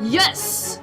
Yes!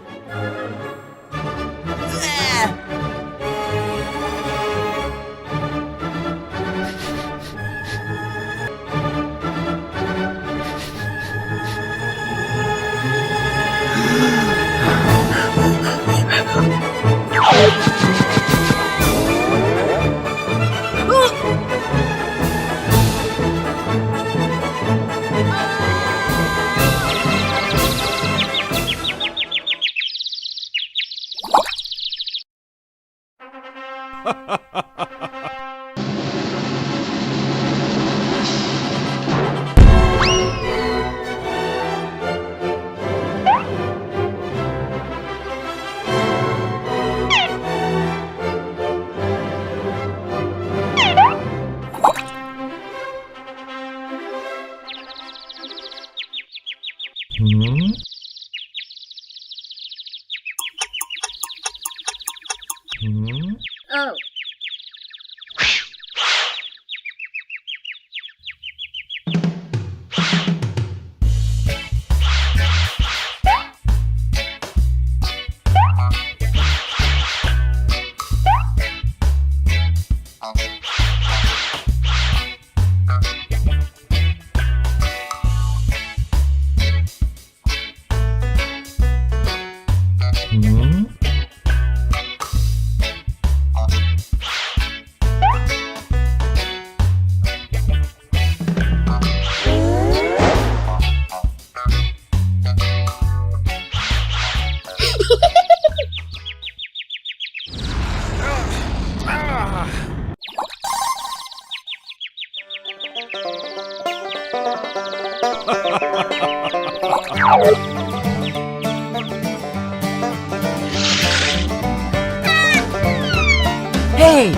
Oh. Hey!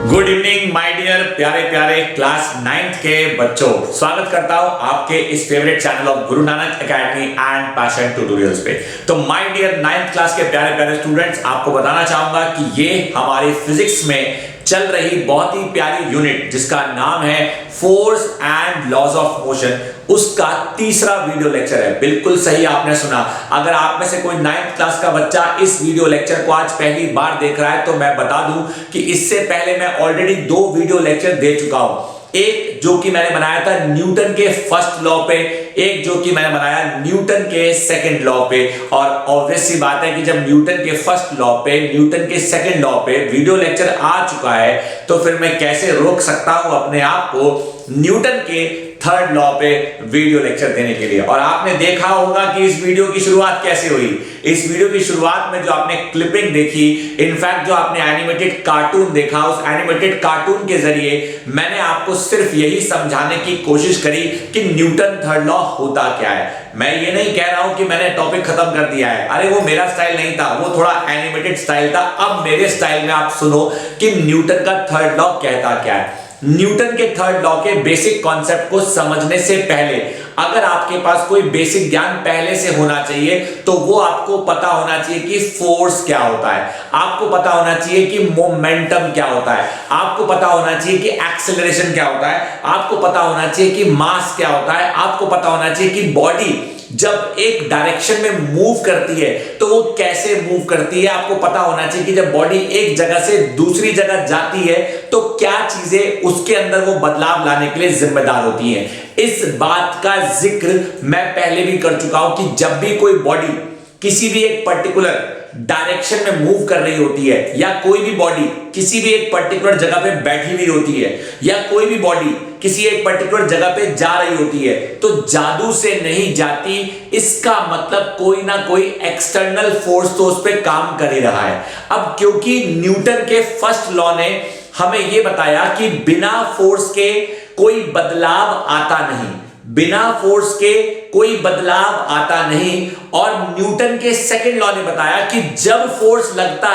Good evening my dear प्यारे प्यारे class 9th के बच्चों, स्वागत करता हूं आपके इस favourite channel of Guru Nanak academy and passion tutorials पे। तो माय डियर 9th क्लास के प्यारे प्यारे स्टूडेंट्स, आपको बताना चाहूंगा कि ये हमारी फिजिक्स में चल रही बहुत ही प्यारी यूनिट जिसका नाम है force and laws of motion, उसका तीसरा वीडियो लेक्चर है। बिल्कुल सही आपने सुना। अगर आप में से कोई 9th क्लास का बच्चा इस वीडियो लेक्चर को आज पहली बार देख रहा है तो मैं बता दूं कि इससे पहले मैं ऑलरेडी 2 वीडियो लेक्चर दे चुका हूं। एक जो कि मैंने बनाया था न्यूटन के फर्स्ट लॉ पे, एक जो कि मैंने बनाया न्यूटन के सेकंड लॉ पे। और ऑब्वियस सी बात है कि जब न्यूटन के फर्स्ट लॉ पे, न्यूटन के सेकंड लॉ पे वीडियो लेक्चर आ चुका है तो फिर मैं कैसे रोक सकता हूं अपने आप को न्यूटन के थर्ड लॉ पे वीडियो लेक्चर देने के लिए। और आपने देखा होगा कि इस वीडियो की शुरुआत कैसे हुई। इस वीडियो की शुरुआत में जो आपने क्लिपिंग देखी, इनफैक्ट जो आपने एनिमेटेड कार्टून देखा, उस एनिमेटेड कार्टून के जरिए मैंने आपको सिर्फ यही समझाने की कोशिश करी कि न्यूटन थर्ड लॉ होता क्या है। मैं ये नहीं कह रहा हूं कि मैंने टॉपिक खत्म कर दिया है। अरे वो मेरा स्टाइल नहीं था, वो थोड़ा एनिमेटेड स्टाइल था। अब मेरे स्टाइल में आप सुनो कि न्यूटन का थर्ड लॉ कहता क्या है। न्यूटन के थर्ड लॉ के बेसिक कॉन्सेप्ट को समझने से पहले अगर आपके पास कोई बेसिक ज्ञान पहले से होना चाहिए तो वो आपको पता होना चाहिए कि फोर्स क्या होता है, आपको पता होना चाहिए कि मोमेंटम क्या होता है, आपको पता होना चाहिए कि एक्सेलरेशन क्या होता है, आपको पता होना चाहिए कि मास क्या होता है, आपको पता होना चाहिए कि बॉडी जब एक डायरेक्शन में मूव करती है तो वो कैसे मूव करती है। आपको पता होना चाहिए कि जब बॉडी एक जगह से दूसरी जगह जाती है तो क्या चीजें उसके अंदर वो बदलाव लाने के लिए जिम्मेदार होती हैं। इस बात का जिक्र मैं पहले भी कर चुका हूं कि जब भी कोई बॉडी किसी भी एक पर्टिकुलर डायरेक्शन में मूव कर रही होती है, या कोई भी बॉडी किसी भी एक पर्टिकुलर जगह पे बैठी हुई होती है, या कोई भी बॉडी किसी एक पर्टिकुलर जगह पे जा रही होती है, तो जादू से नहीं जाती। इसका मतलब कोई ना कोई एक्सटर्नल फोर्स तो उस पर काम कर ही रहा है। अब क्योंकि न्यूटन के फर्स्ट लॉ ने हमें यह बताया कि बिना फोर्स के कोई बदलाव आता नहीं, बिना फोर्स के कोई बदलाव आता नहीं। और न्यूटन के सेकंड लॉ ने बताया कि जब फोर्स लगता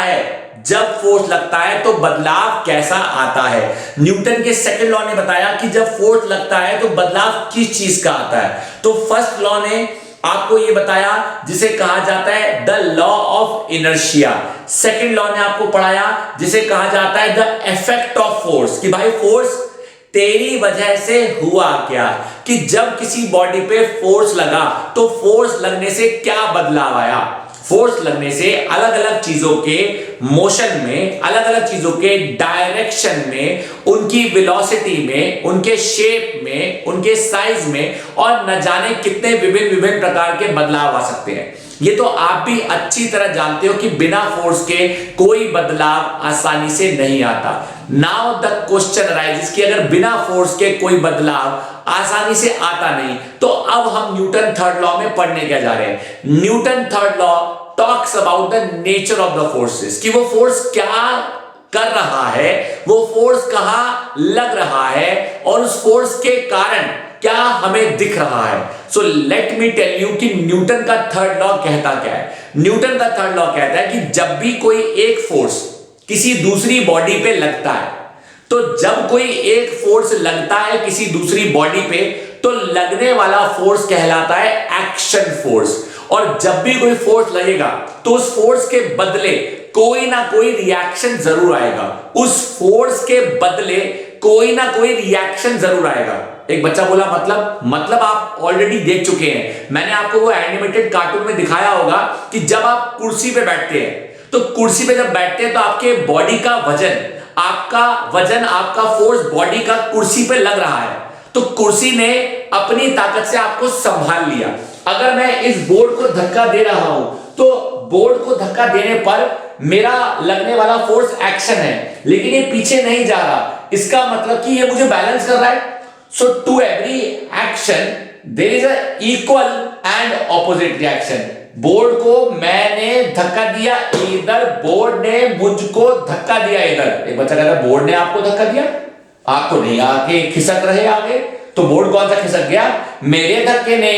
है तो बदलाव कैसा आता है। न्यूटन के सेकंड लॉ ने बताया कि जब फोर्स लगता है तो बदलाव किस चीज का आता है। तो फर्स्ट लॉ ने आपको यह बताया जिसे कहा जाता है the law of inertia. Second law ने आपको पढ़ाया जिसे कहा जाता है द इफेक्ट ऑफ फोर्स, कि भाई फोर्स तेरी वजह से हुआ क्या, कि जब किसी बॉडी पे फोर्स लगा तो फोर्स लगने से क्या बदलाव आया। फोर्स लगने से अलग अलग चीजों के मोशन में, अलग अलग चीजों के डायरेक्शन में, उनकी वेलोसिटी में, उनके शेप में, उनके साइज में और न जाने कितने विभिन्न प्रकार के बदलाव आ सकते हैं। ये तो आप भी अच्छी तरह जानते हो कि बिना फोर्स के कोई बदलाव आसानी से नहीं आता। नाउ द क्वेश्चन अराइजेस कि अगर बिना फोर्स के कोई बदलाव आसानी से आता नहीं तो अब हम न्यूटन थर्ड लॉ में पढ़ने क्या जा रहे हैं। Newton third law talks about the nature of the forces, कि वो फोर्स क्या कर रहा है, वो फोर्स कहां लग रहा है और उस फोर्स के कारण क्या हमें दिख रहा है। So let me tell you कि न्यूटन का थर्ड लॉ कहता क्या है। न्यूटन का थर्ड लॉ कहता है कि जब भी कोई एक फोर्स किसी दूसरी बॉडी पे लगता है, तो जब कोई एक फोर्स लगता है किसी दूसरी बॉडी पे तो लगने वाला फोर्स कहलाता है एक्शन फोर्स। और जब भी कोई फोर्स लगेगा तो उस फोर्स के बदले कोई ना कोई रिएक्शन जरूर आएगा, उस फोर्स के बदले कोई ना कोई रिएक्शन जरूर आएगा। एक बच्चा बोला मतलब आप ऑलरेडी देख चुके हैं, मैंने आपको वो एनिमेटेड कार्टून में दिखाया होगा कि जब आप कुर्सी पे बैठते हैं तो कुर्सी पे जब बैठते हैं तो आपके बॉडी का वजन, आपका फोर्स बॉडी का कुर्सी पे लग रहा है, तो कुर्सी ने अपनी ताकत से आपको संभाल लिया। अगर मैं इस बोर्ड को धक्का दे रहा हूं तो बोर्ड को धक्का देने पर मेरा लगने वाला फोर्स एक्शन है, लेकिन ये पीछे नहीं जा रहा, इसका मतलब कि ये मुझे बैलेंस कर रहा है। So to every action there is a equal and opposite reaction. Board को मैंने धक्का दिया इधर, बोर्ड ने मुझको धक्का दिया इधर। एक बच्चा कहता है बोर्ड ने आपको धक्का दिया, आप तो नहीं आके खिसक रहे आगे, तो बोर्ड कौन सा खिसक गया? मेरे धक्के ने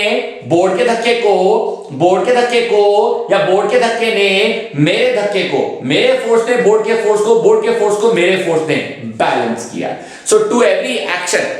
बोर्ड के धक्के को, बोर्ड के धक्के को, या बोर्ड के धक्के ने मेरे धक्के को, मेरे फोर्स ने बोर्ड के फोर्स को, बोर्ड के फोर्स को मेरे फोर्स ने बैलेंस किया। So to every action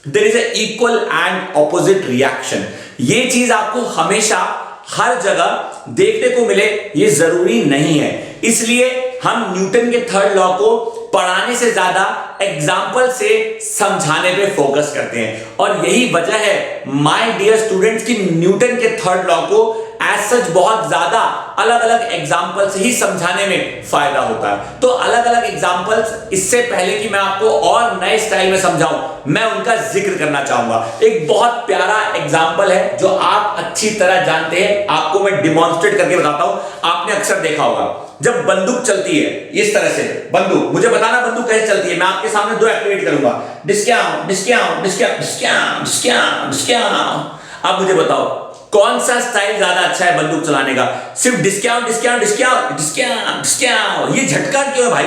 there is a equal and opposite reaction. ये चीज आपको हमेशा हर जगह देखने को मिले ये जरूरी नहीं है, इसलिए हम न्यूटन के थर्ड लॉ को पढ़ाने से ज्यादा एग्जाम्पल से समझाने पे फोकस करते हैं। और यही वजह है माय डियर स्टूडेंट्स कि न्यूटन के थर्ड लॉ को एज सच बहुत ज्यादा अलग अलग एग्जाम्पल से ही समझाने में फायदा होता है। तो अलग अलग एग्जाम्पल्स, इससे पहले कि मैं आपको और नए स्टाइल में समझाऊं, मैं उनका जिक्र करना चाहूंगा। एक बहुत प्यारा एग्जाम्पल है जो आप अच्छी तरह जानते हैं, आपको मैं डिमॉन्स्ट्रेट करके बताता हूं। आपने अक्सर देखा होगा जब बंदूक चलती है इस तरह से, बंदूक, मुझे बताना बंदूक कैसे चलती है। मैं आपके सामने दो एक्टिविटी करूंगा, डिस्क्याओ डिस्क्याओ डिस्क्याओ डिस्क्याओ डिस्क्याओ डिस्क्याओ। अब मुझे बताओ कौन सा स्टाइल ज्यादा अच्छा है बंदूक चलाने का? सिर्फ डिस्क्याओ डिस्क्याओ डिस्क्याओ डिस्क्याओ डिस्क्याओ। ये झटका क्यों है भाई?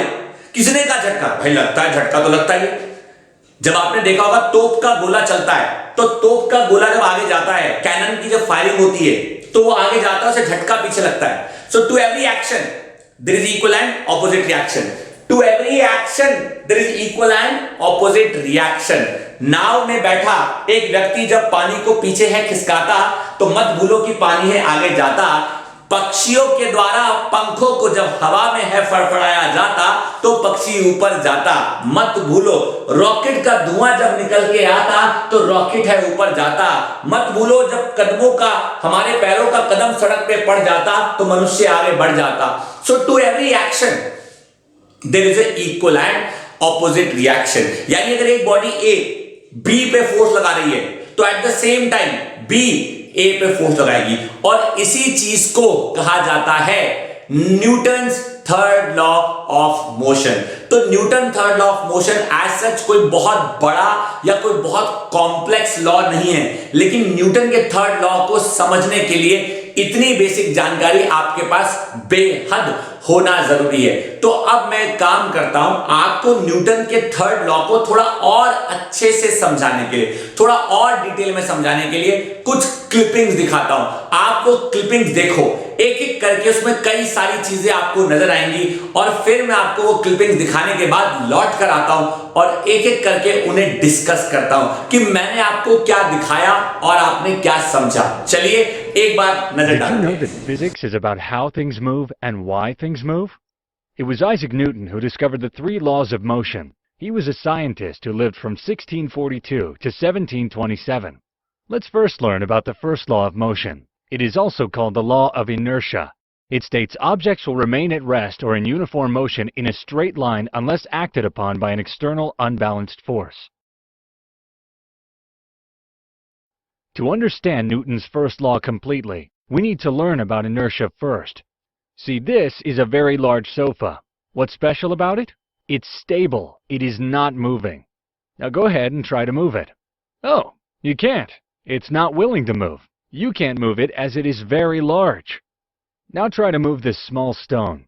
किसने कहा झटका? भाई लगता है झटका, तो लगता है। जब आपने देखा होगा तोप का गोला चलता है तो तोप का गोला जब आगे जाता है, कैनन की जब फायरिंग होती है तो वो आगे जाता है, उसे झटका पीछे लगता है। So to every action there is equal and opposite reaction. To every action there is equal and opposite reaction. नाव में बैठा एक व्यक्ति जब पानी को पीछे है खिसकाता तो मत भूलो कि पानी है आगे जाता। पक्षियों के द्वारा पंखों को जब हवा में है फड़फड़ाया जाता तो पक्षी ऊपर जाता। मत भूलो रॉकेट का धुआं जब निकल के आता तो रॉकेट है ऊपर जाता। मत भूलो जब कदमों का, हमारे पैरों का कदम सड़क पे पड़ जाता तो मनुष्य आगे बढ़ जाता। So to every action there is a equal and opposite reaction. यानी अगर एक बॉडी ए बी पे फोर्स लगा रही है तो at the same time B A पे फोर्स लगाएगी, और इसी चीज को कहा जाता है Newton's third law of motion. तो Newton third law of motion as such कोई बहुत बड़ा या कोई बहुत कॉम्प्लेक्स लॉ नहीं है, लेकिन न्यूटन के थर्ड लॉ को समझने के लिए इतनी बेसिक जानकारी आपके पास बेहद होना जरूरी है। तो अब मैं काम करता हूं आपको न्यूटन के थर्ड लॉ को थोड़ा और अच्छे से समझाने के लिए, थोड़ा और डिटेल में समझाने के लिए कुछ क्लिपिंग्स दिखाता हूं। आपको क्लिपिंग्स देखो, एक एक करके उसमें कई सारी चीजें आपको नजर आएंगी और फिर मैं आपको वो क्लिपिंग्स दिखाने के बाद लौट कर आता हूं और एक एक करके उन्हें डिस्कस करता हूं कि मैंने आपको क्या दिखाया और आपने क्या समझा। चलिए एक बार नजर डालते हैं। Did you know that physics is about how things move and why things move? It was Isaac Newton who discovered the three laws of motion. He was a scientist who lived from 1642 to 1727. Let's first learn about the first law of motion. It is also called the law of inertia. It states objects will remain at rest or in uniform motion in a straight line unless acted upon by an external unbalanced force. To understand Newton's first law completely, we need to learn about inertia first. See, this is a very large sofa. What's special about it? It's stable. It is not moving. Now go ahead and try to move it. Oh, you can't. It's not willing to move. You can't move it as it is very large. Now try to move this small stone.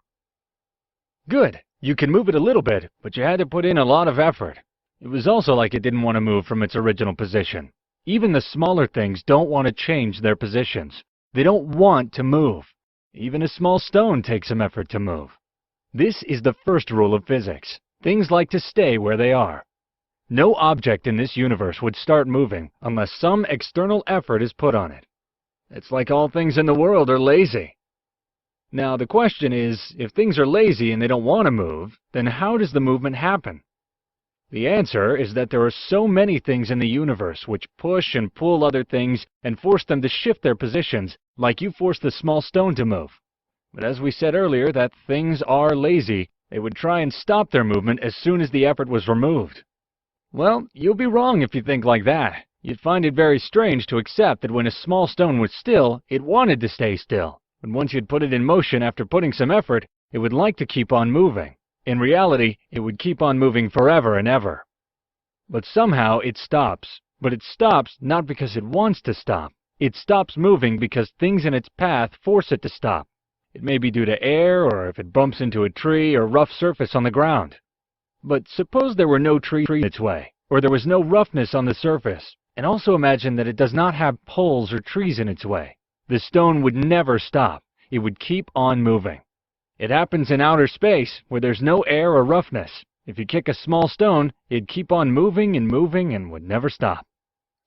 Good. You can move it a little bit, but you had to put in a lot of effort. It was also like it didn't want to move from its original position. Even the smaller things don't want to change their positions. They don't want to move. Even a small stone takes some effort to move. This is the first rule of physics. Things like to stay where they are. No object in this universe would start moving unless some external effort is put on it. It's like all things in the world are lazy. Now the question is, if things are lazy and they don't want to move, then how does the movement happen? The answer is that there are so many things in the universe which push and pull other things and force them to shift their positions, like you force the small stone to move. But as we said earlier that things are lazy, they would try and stop their movement as soon as the effort was removed. Well, you'll be wrong if you think like that. You'd find it very strange to accept that when a small stone was still, it wanted to stay still. But once you'd put it in motion after putting some effort, it would like to keep on moving. In reality, it would keep on moving forever and ever. But somehow it stops. But it stops not because it wants to stop. It stops moving because things in its path force it to stop. It may be due to air, or if it bumps into a tree or rough surface on the ground. But suppose there were no tree in its way, or there was no roughness on the surface, and also imagine that it does not have poles or trees in its way. The stone would never stop. It would keep on moving. It happens in outer space, where there's no air or roughness. If you kick a small stone, it'd keep on moving and would never stop.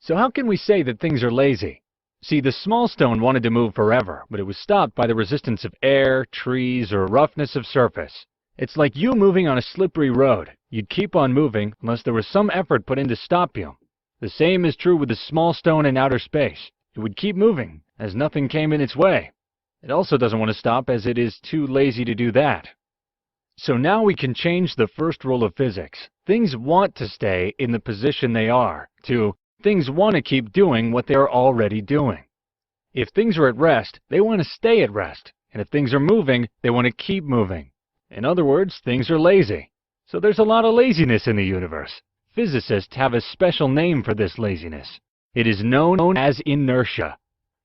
So how can we say that things are lazy? See, the small stone wanted to move forever, but it was stopped by the resistance of air, trees, or roughness of surface. It's like you moving on a slippery road. You'd keep on moving unless there was some effort put in to stop you. The same is true with the small stone in outer space. It would keep moving, as nothing came in its way. It also doesn't want to stop as it is too lazy to do that. So now we can change the first rule of physics. Things want to stay in the position they are, to things want to keep doing what they're already doing. If things are at rest, they want to stay at rest. And if things are moving, they want to keep moving. In other words, things are lazy. So there's a lot of laziness in the universe. Physicists have a special name for this laziness. It is known as inertia.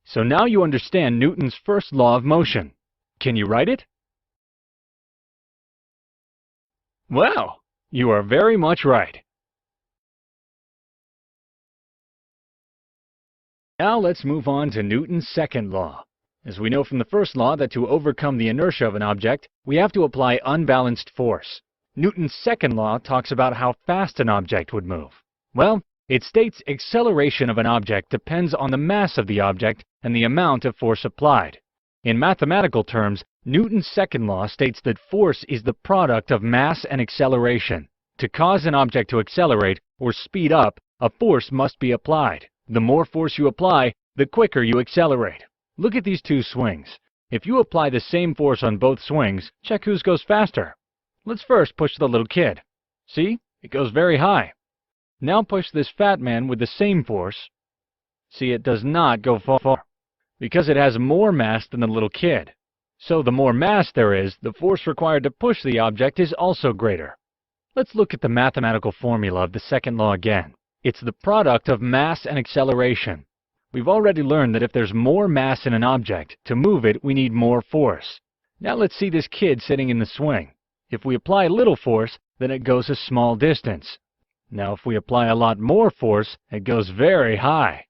So now you understand Newton's first law of motion. Can you write it? Well, you are very much right. Now let's move on to Newton's second law. As we know from the first law that to overcome the inertia of an object, we have to apply unbalanced force. Newton's second law talks about how fast an object would move. Well, it states acceleration of an object depends on the mass of the object and the amount of force applied. In mathematical terms, Newton's second law states that force is the product of mass and acceleration. To cause an object to accelerate or speed up, a force must be applied. The more force you apply, the quicker you accelerate. Look at these two swings. If you apply the same force on both swings, check whose goes faster. Let's first push the little kid. See? It goes very high. Now push this fat man with the same force. See, it does not go far, because it has more mass than the little kid. So the more mass there is, the force required to push the object is also greater. Let's look at the mathematical formula of the second law again. It's the product of mass and acceleration. We've already learned that if there's more mass in an object, to move it, we need more force. Now let's see this kid sitting in the swing. If we apply little force, then it goes a small distance. Now if we apply a lot more force, it goes very high.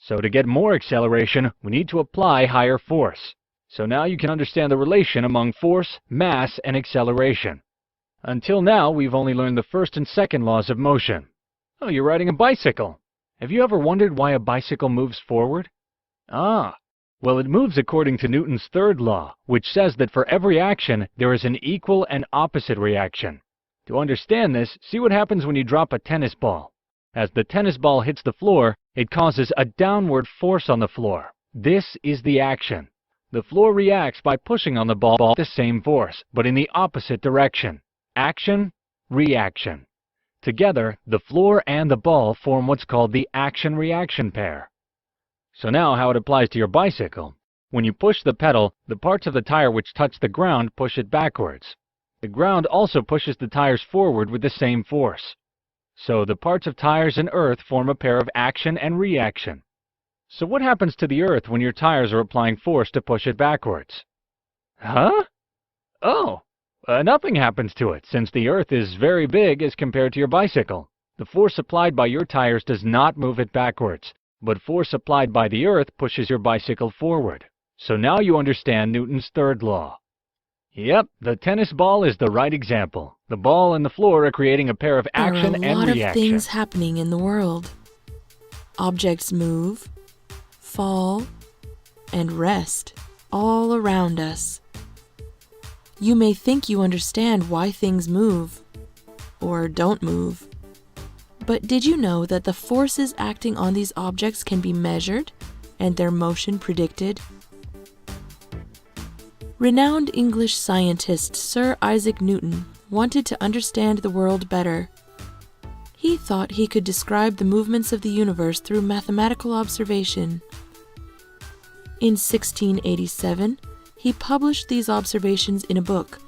So to get more acceleration, we need to apply higher force. So now you can understand the relation among force, mass, and acceleration. Until now, we've only learned the first and second laws of motion. Oh, you're riding a bicycle. Have you ever wondered why a bicycle moves forward? Well, it moves according to Newton's third law, which says that for every action, there is an equal and opposite reaction. To understand this, see what happens when you drop a tennis ball. As the tennis ball hits the floor, it causes a downward force on the floor. This is the action. The floor reacts by pushing on the ball with the same force, but in the opposite direction. Action, reaction. Together, the floor and the ball form what's called the action-reaction pair. So now how it applies to your bicycle. When you push the pedal, the parts of the tire which touch the ground push it backwards. The ground also pushes the tires forward with the same force. So the parts of tires and earth form a pair of action and reaction. So what happens to the earth when your tires are applying force to push it backwards? Nothing happens to it, since the earth is very big as compared to your bicycle. The force applied by your tires does not move it backwards, but force applied by the earth pushes your bicycle forward. So now you understand Newton's third law. Yep, the tennis ball is the right example. The ball and the floor are creating a pair of action and reaction. There are a lot of things happening in the world. Objects move, fall, and rest all around us. You may think you understand why things move, or don't move. But did you know that the forces acting on these objects can be measured and their motion predicted? Renowned English scientist Sir Isaac Newton wanted to understand the world better. He thought he could describe the movements of the universe through mathematical observation. In 1687, he published these observations in a book,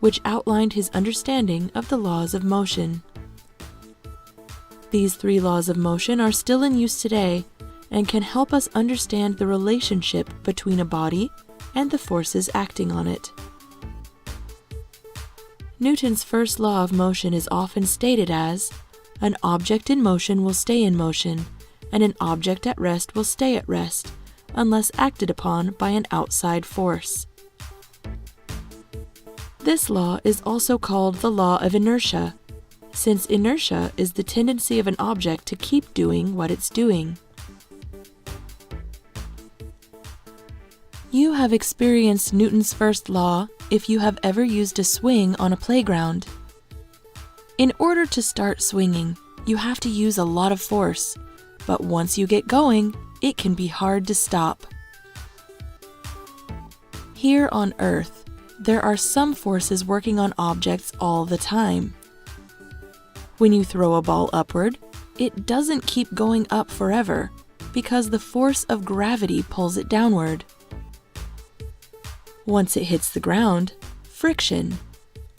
which outlined his understanding of the laws of motion. These 3 laws of motion are still in use today and can help us understand the relationship between a body and the forces acting on it. Newton's first law of motion is often stated as, an object in motion will stay in motion, and an object at rest will stay at rest, unless acted upon by an outside force. This law is also called the law of inertia, since inertia is the tendency of an object to keep doing what it's doing. You have experienced Newton's first law if you have ever used a swing on a playground. In order to start swinging, you have to use a lot of force, but once you get going, it can be hard to stop. Here on Earth, there are some forces working on objects all the time. When you throw a ball upward, it doesn't keep going up forever because the force of gravity pulls it downward. Once it hits the ground, friction,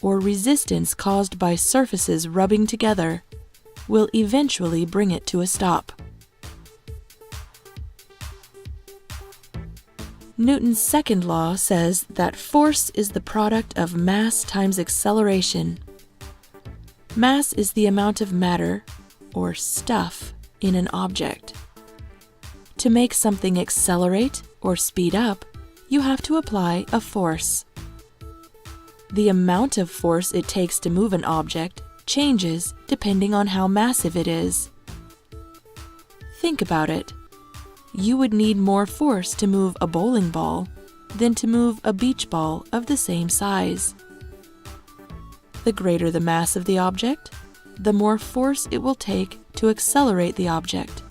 or resistance caused by surfaces rubbing together, will eventually bring it to a stop. Newton's second law says that force is the product of mass times acceleration. Mass is the amount of matter, or stuff, in an object. To make something accelerate or speed up, you have to apply a force. The amount of force it takes to move an object changes depending on how massive it is. Think about it. You would need more force to move a bowling ball than to move a beach ball of the same size. The greater the mass of the object, the more force it will take to accelerate the object,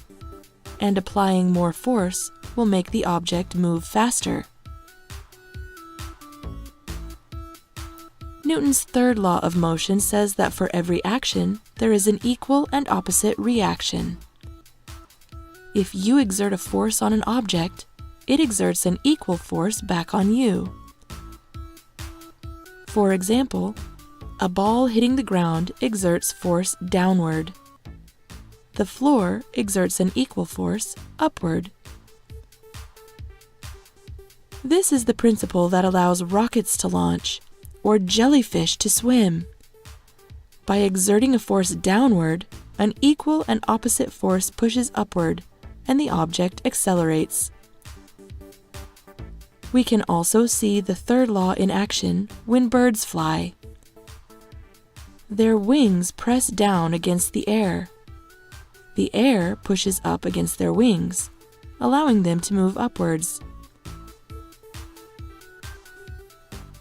and applying more force will make the object move faster. Newton's third law of motion says that for every action, there is an equal and opposite reaction. If you exert a force on an object, it exerts an equal force back on you. For example, a ball hitting the ground exerts force downward. The floor exerts an equal force upward This is the principle that allows rockets to launch or jellyfish to swim. By exerting a force downward, an equal and opposite force pushes upward, and the object accelerates. We can also see the third law in action when birds fly. Their wings press down against the air. The air pushes up against their wings, allowing them to move upwards.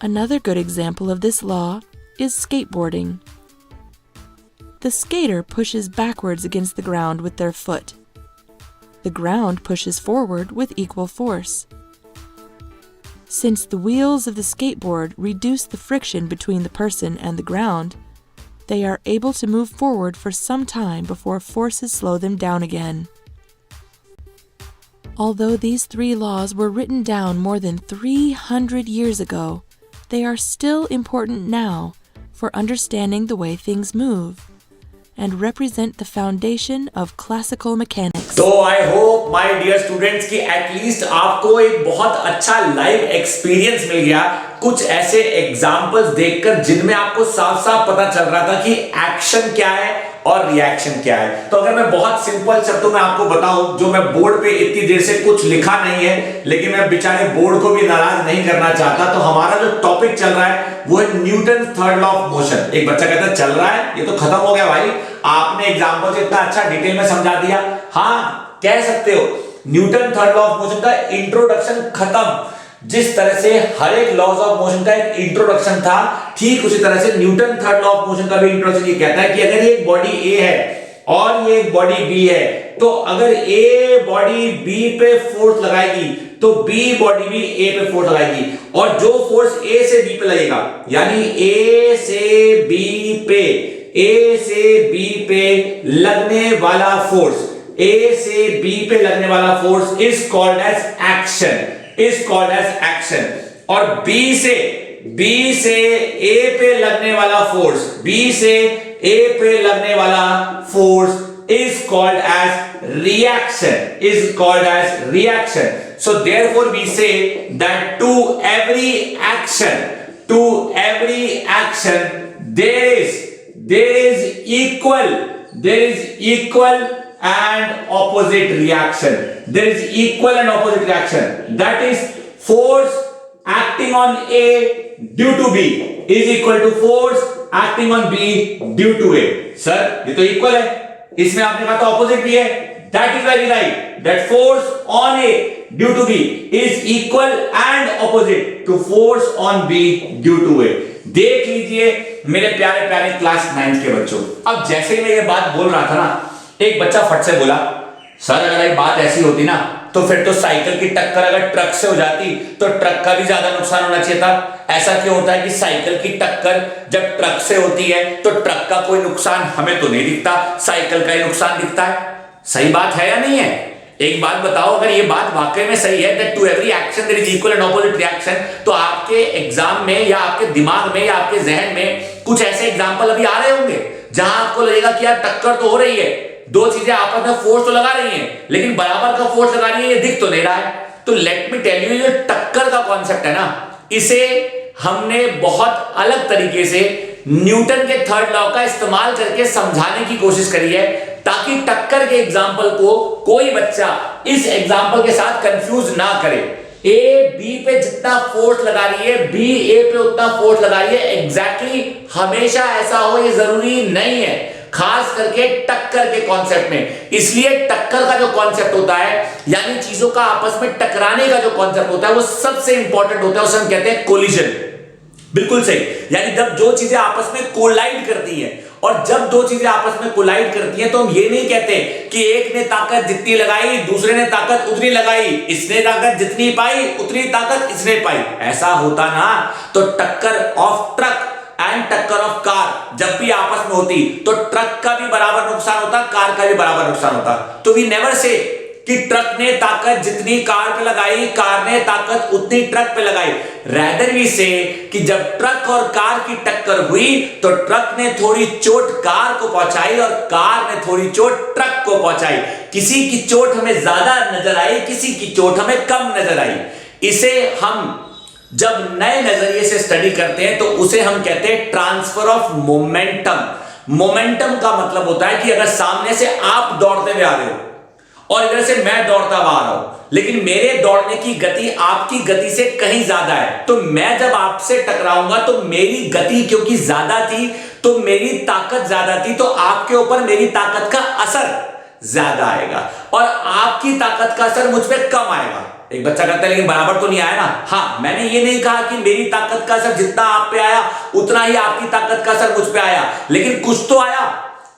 Another good example of this law is skateboarding. The skater pushes backwards against the ground with their foot. The ground pushes forward with equal force. Since the wheels of the skateboard reduce the friction between the person and the ground, they are able to move forward for some time before forces slow them down again. Although these three laws were written down more than 300 years ago, they are still important now for understanding the way things move and represent the foundation of classical mechanics. तो I hope my dear students कि at least आपको एक बहुत अच्छा live experience मिल गया, कुछ ऐसे examples देखकर जिनमें आपको साफ साफ पता चल रहा था कि एक्शन क्या है और रिएक्शन क्या है। तो अगर मैं बहुत सिंपल शब्दों में आपको बताऊं, जो मैं बोर्ड पे इतनी देर से कुछ लिखा नहीं है लेकिन मैं बेचारे बोर्ड को भी नाराज नहीं करना चाहता, तो हमारा जो टॉपिक चल रहा है वो है Newton third law of motion. एक बच्चा कहता है चल रहा है, ये तो खत्म हो गया भाई, आपने एग्जांपल से इतना अच्छा डिटेल में समझा दिया। हाँ कह सकते हो, Newton third law of motion का इंट्रोडक्शन खत्म। जिस तरह से हर एक लॉज ऑफ मोशन का एक इंट्रोडक्शन था, ठीक उसी तरह से Newton third law of motion का भी इंट्रोडक्शन ये कहता है कि अगर ये एक बॉडी ए है और ये एक बॉडी बी है, तो अगर ए बॉडी बी पे फोर्स लगाएगी तो बी बॉडी भी ए पे फोर्स लगाएगी, और जो फोर्स ए से बी पे लगेगा, यानी ए से बी पे लगने वाला फोर्स, ए से बी पे लगने वाला force is called as action, और बी से ए पे लगने वाला force is called as reaction. So therefore we say that to every action there is equal and opposite reaction. That is, force acting on A due to B is equal to force acting on B due to A. Sir, ये तो equal है, इसमें आपने कहा था opposite भी है। That is very right, that force on A due to B is equal and opposite to force on B due to A. देख लीजिए मेरे प्यारे प्यारे क्लास 9th के बच्चों, अब जैसे ही मैं ये बात बोल रहा था ना, एक बच्चा फट से बोला, सर अगर ये बात ऐसी होती ना तो फिर तो साइकिल की टक्कर अगर ट्रक से हो जाती तो ट्रक का भी ज्यादा नुकसान होना चाहिए था। ऐसा क्यों होता है कि साइकिल की टक्कर जब ट्रक से होती है तो ट्रक का कोई नुकसान हमें तो नहीं दिखता, साइकिल का ही नुकसान दिखता है। सही बात है या नहीं है? एक बात बताओ, अगर ये बात वाकई में सही है that to every action there is equal and opposite reaction, तो आपके एग्जाम में या आपके दिमाग में या आपके जहन में कुछ ऐसे एग्जाम्पल अभी आ रहे होंगे जहां आपको लगेगा कि यार टक्कर तो हो रही है, दो चीजें आपस में फोर्स तो लगा रही हैं लेकिन बराबर का फोर्स लगा रही है, ये दिख तो नहीं रहा है। तो लेट मी टेल यू, ये टक्कर का कॉन्सेप्ट है ना, इसे हमने बहुत अलग तरीके से न्यूटन के थर्ड लॉ का इस्तेमाल करके समझाने की कोशिश करी है, ताकि टक्कर के एग्जाम्पल को कोई बच्चा इस एग्जाम्पल के साथ कंफ्यूज ना करे। ए बी पे जितना फोर्स लगा रही है, बी ए पे उतना फोर्स लगा रही है, एग्जैक्टली हमेशा ऐसा हो ये जरूरी नहीं है, खास करके टक्कर के कॉन्सेप्ट में। इसलिए टक्कर का जो कॉन्सेप्ट होता है, यानी चीजों का आपस में टकराने का जो कॉन्सेप्ट होता है, वो सबसे इंपॉर्टेंट होता है, उसे हम कहते हैं कोलिजन। बिल्कुल सही, यानी जब दो चीजें आपस में कोलाइड करती हैं, और जब दो चीजें आपस में कोलाइड करती हैं तो हम ये नहीं कहते कि एक ने ताकत जितनी लगाई दूसरे ने ताकत उतनी लगाई, इसने ताकत जितनी पाई उतनी ताकत इसने पाई। ऐसा होता ना तो टक्कर ऑफ ट्रक एंड टक्कर ऑफ कार जब भी आपस में होती तो ट्रक का भी बराबर नुकसान होता, कार का भी बराबर नुकसान होता। तो वी नेवर से कि ट्रक ने ताकत जितनी कार पे लगाई, कार ने ताकत उतनी ट्रक पे लगाई। रैदर वी से कि जब ट्रक और कार की टक्कर हुई तो ट्रक ने थोड़ी चोट कार को पहुंचाई और कार ने थोड़ी चोट ट्रक को पहुंचाई। किसी की चोट हमें ज्यादा नजर आई, किसी की चोट हमें कम नजर आई। इसे हम जब नए नजरिए से स्टडी करते हैं तो उसे हम कहते हैं ट्रांसफर ऑफ मोमेंटम। मोमेंटम का मतलब होता है कि अगर सामने से आप दौड़ते हुए आ रहे हो और इधर से मैं दौड़ता हुआ आ रहा हूं, लेकिन मेरे दौड़ने की गति आपकी गति से कहीं ज्यादा है, तो मैं जब आपसे टकराऊंगा तो मेरी गति क्योंकि ज्यादा थी तो मेरी ताकत ज्यादा थी, तो आपके ऊपर मेरी ताकत का असर ज्यादा आएगा और आपकी ताकत का असर मुझ पर कम आएगा। एक बच्चा कहता है लेकिन बराबर तो नहीं आया ना। हाँ, मैंने ये नहीं कहा कि मेरी ताकत का असर जितना आप पे आया उतना ही आपकी ताकत का असर मुझ पे आया, लेकिन कुछ तो आया।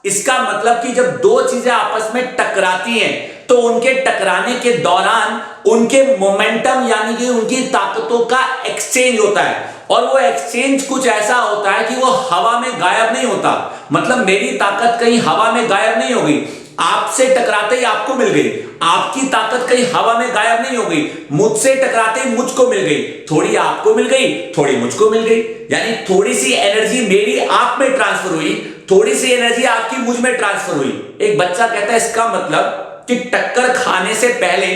इसका मतलब कि जब दो चीजें आपस में टकराती हैं तो उनके टकराने के दौरान उनके मोमेंटम यानी कि उनकी ताकतों का एक्सचेंज होता है, और वो एक्सचेंज कुछ ऐसा होता है कि वो हवा में गायब नहीं होता। मतलब मेरी ताकत कहीं हवा में गायब नहीं हो गई, आपसे टकराते ही आपको मिल गई। आपकी ताकत कहीं हवा में गायब नहीं हो गई, मुझसे टकराते ही मुझको मिल गई। थोड़ी आपको मिल गई, थोड़ी मुझको मिल गई, यानी थोड़ी सी एनर्जी मेरी आप में ट्रांसफर हुई, थोड़ी सी एनर्जी आपकी मुझ में ट्रांसफर हुई। एक बच्चा कहता है इसका मतलब कि टक्कर खाने से पहले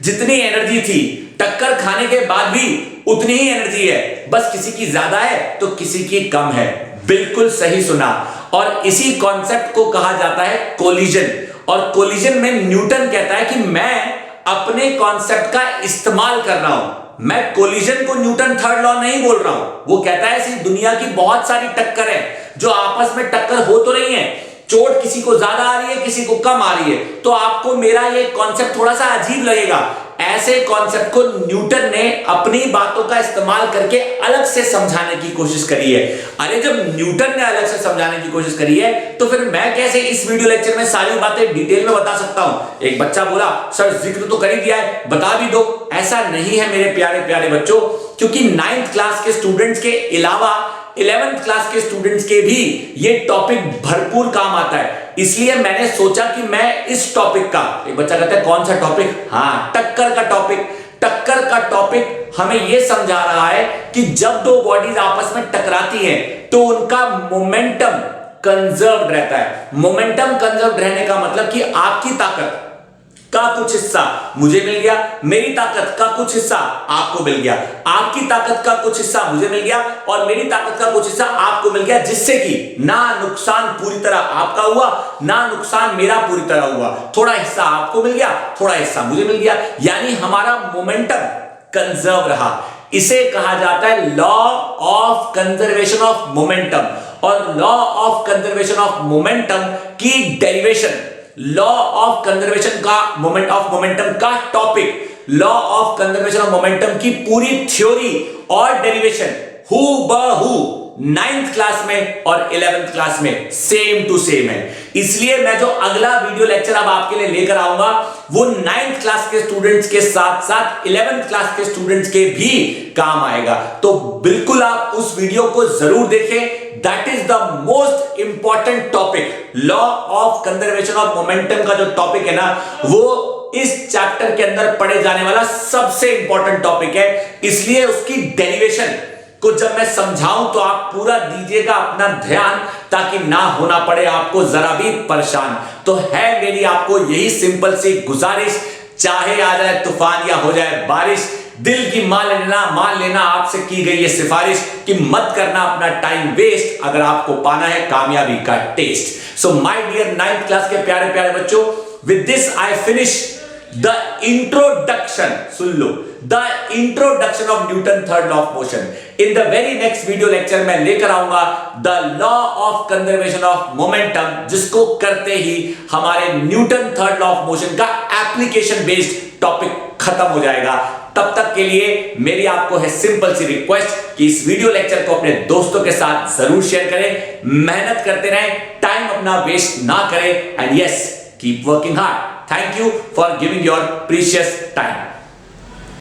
जितनी एनर्जी थी टक्कर खाने के बाद भी उतनी ही एनर्जी है, बस किसी की ज्यादा है तो किसी की कम है। बिल्कुल सही सुना। और इसी कॉन्सेप्ट को कहा जाता है कोलिजन। और कोलिजन में न्यूटन कहता है कि मैं अपने कॉन्सेप्ट का इस्तेमाल कर रहा हूं। मैं कोलिजन को न्यूटन थर्ड लॉ नहीं बोल रहा हूं। वो कहता है ऐसी दुनिया की बहुत सारी टक्कर है जो आपस में टक्कर हो तो रही है, चोट किसी को ज्यादा आ रही है किसी को कम आ रही है, तो आपको मेरा ये कॉन्सेप्ट थोड़ा सा अजीब लगेगा। ऐसे कॉन्सेप्ट को न्यूटन ने अपनी बातों का इस्तेमाल करके अलग से समझाने की कोशिश करी है। अरे जब न्यूटन ने अलग से समझाने की कोशिश करी है तो फिर मैं कैसे इस वीडियो लेक्चर में सारी बातें डिटेल में बता सकता हूं। एक बच्चा बोला सर जिक्र तो कर ही दिया है, बता भी दो। ऐसा नहीं है मेरे प्यारे प्यारे बच्चों, क्योंकि 9th क्लास के स्टूडेंट्स के अलावा 11th क्लास के स्टूडेंट्स के भी ये टॉपिक भरपूर काम आता है। इसलिए मैंने सोचा कि मैं इस टॉपिक का, एक बच्चा कहता है कौन सा टॉपिक? हाँ, टक्कर का टॉपिक। टक्कर का टॉपिक हमें यह समझा रहा है कि जब दो बॉडीज आपस में टकराती हैं तो उनका मोमेंटम कंजर्व्ड रहता है। मोमेंटम कंजर्व्ड रहने का मतलब कि आपकी ताकत का कुछ हिस्सा मुझे मिल गया, मेरी ताकत का कुछ हिस्सा आपको मिल गया, आपकी ताकत का कुछ हिस्सा मुझे मिल गया और मेरी ताकत का कुछ हिस्सा आपको मिल गया, जिससे कि ना नुकसान पूरी तरह आपका हुआ ना नुकसान मेरा पूरी तरह हुआ। थोड़ा हिस्सा आपको मिल गया, थोड़ा हिस्सा मुझे मिल गया, यानी हमारा मोमेंटम कंजर्व रहा। इसे कहा जाता है law of conservation of momentum. और law of conservation of momentum की डेरिवेशन, लॉ ऑफ कंजर्वेशन का मोमेंटम का topic, law of conservation of momentum की पूरी थ्योरी और डेरिवेशन हूबहू 9th क्लास में और 11th क्लास में सेम टू सेम है। इसलिए मैं जो अगला वीडियो लेक्चर अब आपके लिए लेकर आऊंगा वो 9th क्लास के स्टूडेंट्स के साथ साथ 11th क्लास के स्टूडेंट्स के भी काम आएगा। तो बिल्कुल आप उस वीडियो को जरूर देखें। That is the most important topic. Law of conservation of momentum का जो टॉपिक है ना, वो इस चैप्टर के अंदर पढ़े जाने वाला सबसे इंपॉर्टेंट टॉपिक है। इसलिए उसकी डेरिवेशन को जब मैं समझाऊं तो आप पूरा दीजिएगा अपना ध्यान, ताकि ना होना पड़े आपको जरा भी परेशान। तो है मेरी आपको यही सिंपल सी गुजारिश, चाहे आ जाए तूफान या हो जाए बारिश, दिल की मान लेना आपसे की गई ये सिफारिश कि मत करना अपना टाइम वेस्ट अगर आपको पाना है कामयाबी का test. So my dear 9th class के प्यारे प्यारे बच्चों, with this I finish the introduction. सुन लो, the introduction of Newton third law of motion. In the very next video lecture में लेकर आऊंगा the law of conservation of momentum, जिसको करते ही हमारे Newton third law of motion का एप्लीकेशन बेस्ड टॉपिक खत्म हो जाएगा। तब तक के लिए मेरी आपको है सिंपल सी रिक्वेस्ट कि इस वीडियो लेक्चर को अपने दोस्तों के साथ जरूर शेयर करें, मेहनत करते रहें, टाइम अपना वेस्ट ना करें, and yes, keep working hard. Thank you for giving your precious time.